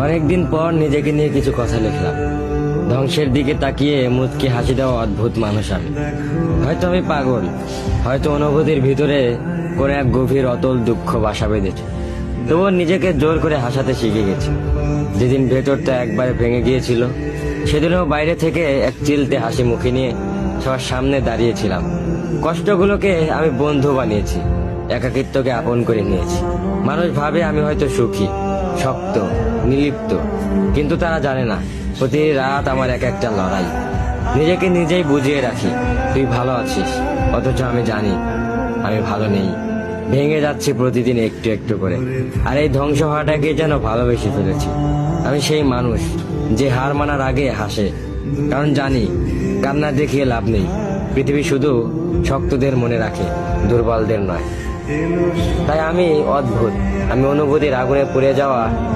অনেকদিন পর নিজেকে নিয়ে কিছু কথা লিখলাম। ধ্বংসের দিকে তাকিয়ে মুচকি হাসি দেওয়া অদ্ভুত মানুষ আমি। হয়তো আমি পাগল, হয়তো অনুভূতির ভিতরে করে এক গভীর অতল দুঃখ বাসা বেঁধেছে। তবুও নিজেকে জোর করে হাসাতে শিখে গেছি। যেদিন ভেতরটা একবারে ভেঙে গিয়েছিল, সেদিনও বাইরে থেকে এক চিলতে হাসি মুখে নিয়ে সবার সামনে দাঁড়িয়েছিলাম। কষ্টগুলোকে আমি বন্ধু বানিয়েছি, একাকিত্বকে আপন করে নিয়েছি। মানুষ ভাবে আমি হয়তো সুখী, শক্ত, নির্লিপ্ত, কিন্তু তারা জানে না প্রতি রাত আমার এক একটা লড়াই। নিজেকে নিজেই বুঝিয়ে রাখি তুই ভালো আছিস, অথচ আমি জানি আমি ভালো নেই। ভেঙে যাচ্ছি প্রতিদিন একটু একটু করে, আর এই ধ্বংস হওয়াটাকে যেন ভালোবেসে ফেলেছি। আমি সেই মানুষ যে হার মানার আগে হাসে, কারণ জানি কান্না দেখিয়ে লাভ নেই। পৃথিবী শুধু শক্তদের মনে রাখে, দুর্বলদের নয়। তাই আমি অদ্ভুত, আমি অনুভূতির আগুনে পুড়ে যাওয়া